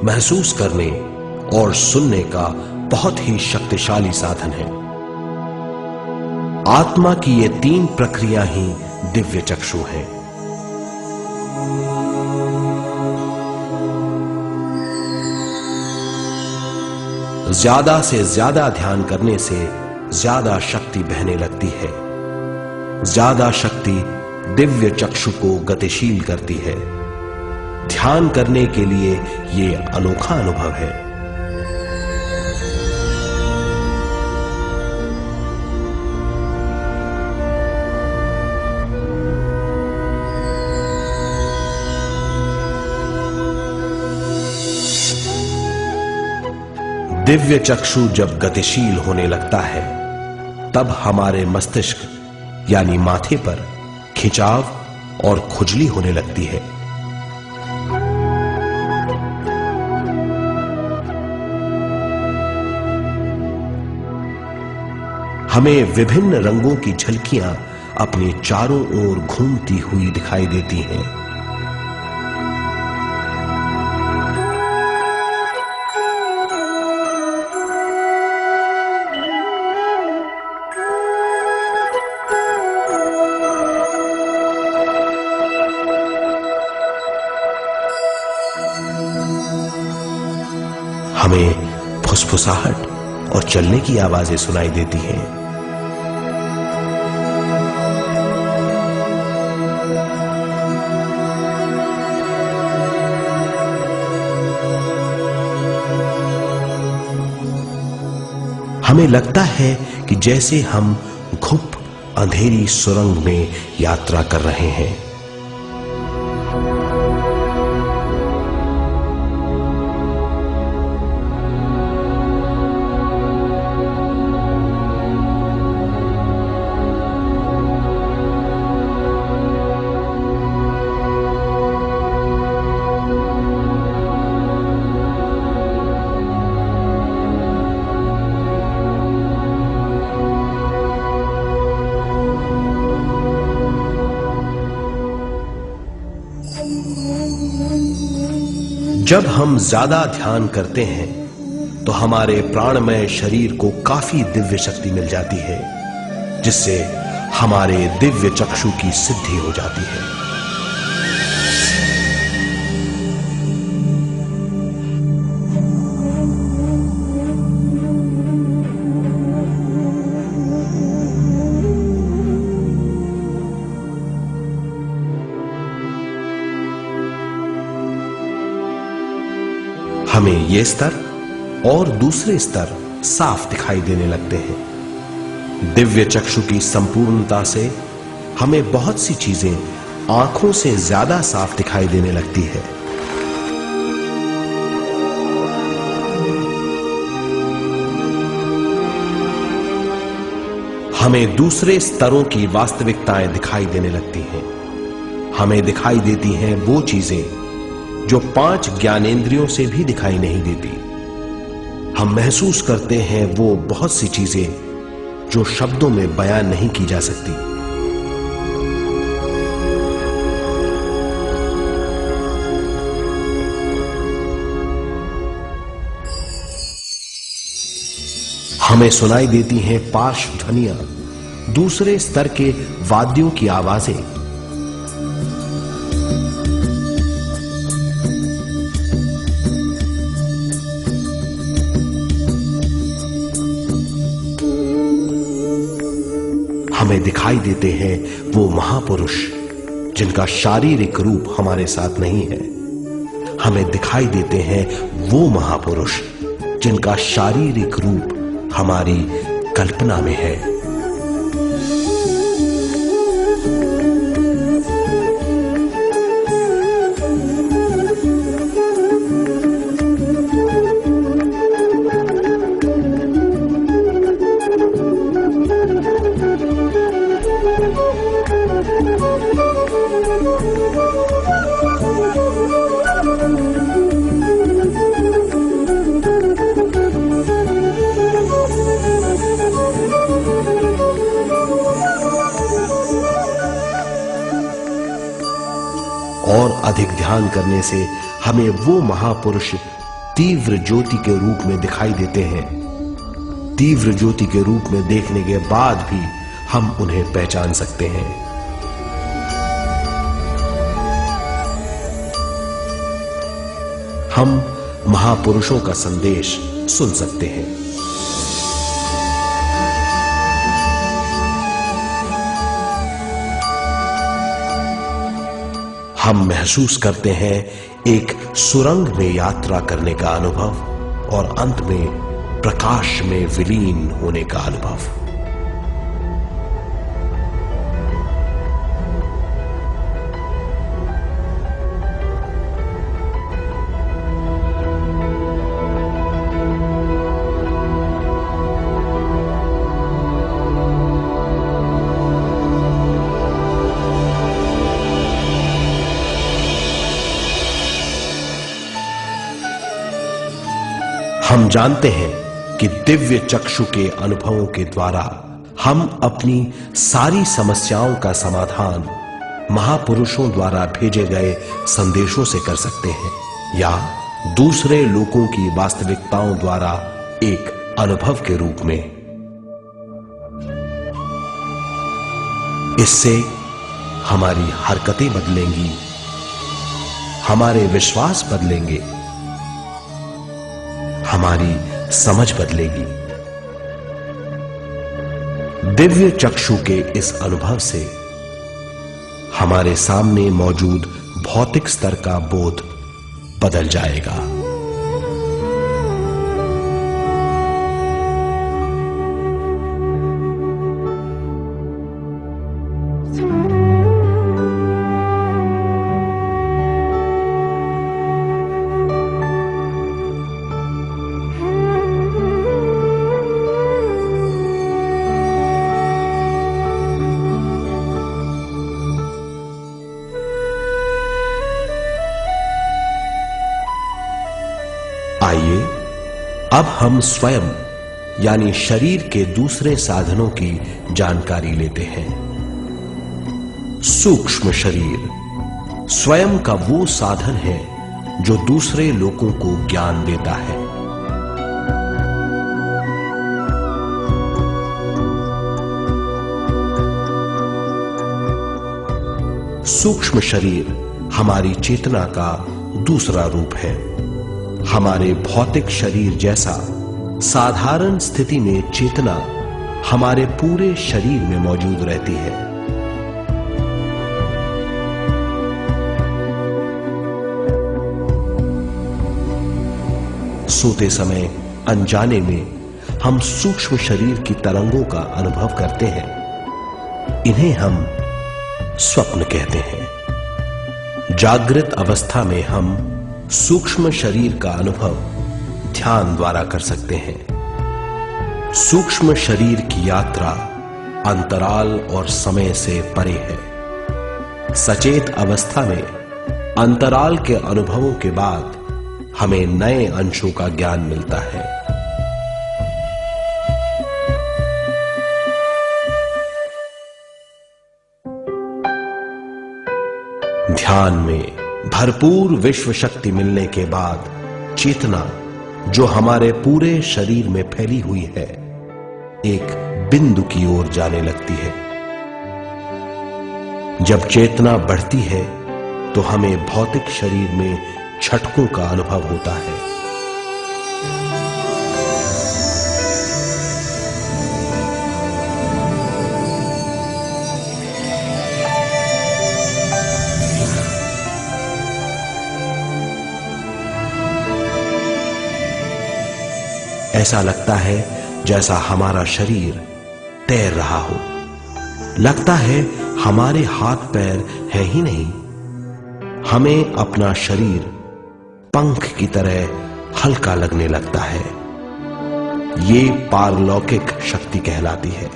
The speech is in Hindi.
महसूस करने और सुनने का बहुत ही शक्तिशाली साधन है। आत्मा की ये तीन प्रक्रिया ही दिव्य चक्षु हैं। ज्यादा से ज्यादा ध्यान करने से ज्यादा शक्ति बहने लगती है। ज्यादा शक्ति दिव्य चक्षु को गतिशील करती है। ध्यान करने के लिए यह अनोखा अनुभव है। दिव्य चक्षु जब गतिशील होने लगता है तब हमारे मस्तिष्क यानी माथे पर खिंचाव और खुजली होने लगती है। हमें विभिन्न रंगों की झलकियां अपने चारों ओर घूमती हुई दिखाई देती हैं। हमें फुसफुसाहट और चलने की आवाजें सुनाई देती हैं। हमें लगता है कि जैसे हम घुप अंधेरी सुरंग में यात्रा कर रहे हैं। जब हम ज्यादा ध्यान करते हैं तो हमारे प्राणमय शरीर को काफी दिव्य शक्ति मिल जाती है, जिससे हमारे दिव्य चक्षु की सिद्धि हो जाती है। हमें ये स्तर और दूसरे स्तर साफ दिखाई देने लगते हैं। दिव्य चक्षु की संपूर्णता से हमें बहुत सी चीजें आंखों से ज्यादा साफ दिखाई देने लगती है। हमें दूसरे स्तरों की वास्तविकताएं दिखाई देने लगती हैं। हमें दिखाई देती हैं वो चीजें जो 5 ज्ञानेंद्रियों से भी दिखाई नहीं देती। हम महसूस करते हैं वो बहुत सी चीजें जो शब्दों में बयान नहीं की जा सकती। हमें सुनाई देती हैं पार्श्व ध्वनियां, दूसरे स्तर के वाद्यों की आवाजें। हमें दिखाई देते हैं वो महापुरुष जिनका शारीरिक रूप हमारे साथ नहीं है। हमें दिखाई देते हैं वो महापुरुष जिनका शारीरिक रूप हमारी कल्पना में है। और अधिक ध्यान करने से हमें वो महापुरुष तीव्र ज्योति के रूप में दिखाई देते हैं। तीव्र ज्योति के रूप में देखने के बाद भी हम उन्हें पहचान सकते हैं। हम महापुरुषों का संदेश सुन सकते हैं। हम महसूस करते हैं एक सुरंग में यात्रा करने का अनुभव और अंत में प्रकाश में विलीन होने का अनुभव। हम जानते हैं कि दिव्य चक्षु के अनुभवों के द्वारा हम अपनी सारी समस्याओं का समाधान महापुरुषों द्वारा भेजे गए संदेशों से कर सकते हैं या दूसरे लोगों की वास्तविकताओं द्वारा एक अनुभव के रूप में। इससे हमारी हरकतें बदलेंगी, हमारे विश्वास बदलेंगे, हमारी समझ बदलेगी। दिव्य चक्षु के इस अनुभव से हमारे सामने मौजूद भौतिक स्तर का बोध बदल जाएगा। आइए अब हम स्वयं यानी शरीर के दूसरे साधनों की जानकारी लेते हैं। सूक्ष्म शरीर स्वयं का वो साधन है जो दूसरे लोगों को ज्ञान देता है। सूक्ष्म शरीर हमारी चेतना का दूसरा रूप है। हमारे भौतिक शरीर जैसा साधारण स्थिति में चेतना हमारे पूरे शरीर में मौजूद रहती है। सोते समय अनजाने में हम सूक्ष्म शरीर की तरंगों का अनुभव करते हैं। इन्हें हम स्वप्न कहते हैं। जागृत अवस्था में हम सूक्ष्म शरीर का अनुभव ध्यान द्वारा कर सकते हैं। सूक्ष्म शरीर की यात्रा अंतराल और समय से परे है। सचेत अवस्था में अंतराल के अनुभवों के बाद हमें नए अंशों का ज्ञान मिलता है। ध्यान में भरपूर विश्व शक्ति मिलने के बाद चेतना जो हमारे पूरे शरीर में फैली हुई है एक बिंदु की ओर जाने लगती है। जब चेतना बढ़ती है तो हमें भौतिक शरीर में झटकों का अनुभव होता है। ऐसा लगता है जैसा हमारा शरीर तैर रहा हो। लगता है हमारे हाथ पैर है ही नहीं। हमें अपना शरीर पंख की तरह हल्का लगने लगता है। ये पारलौकिक शक्ति कहलाती है।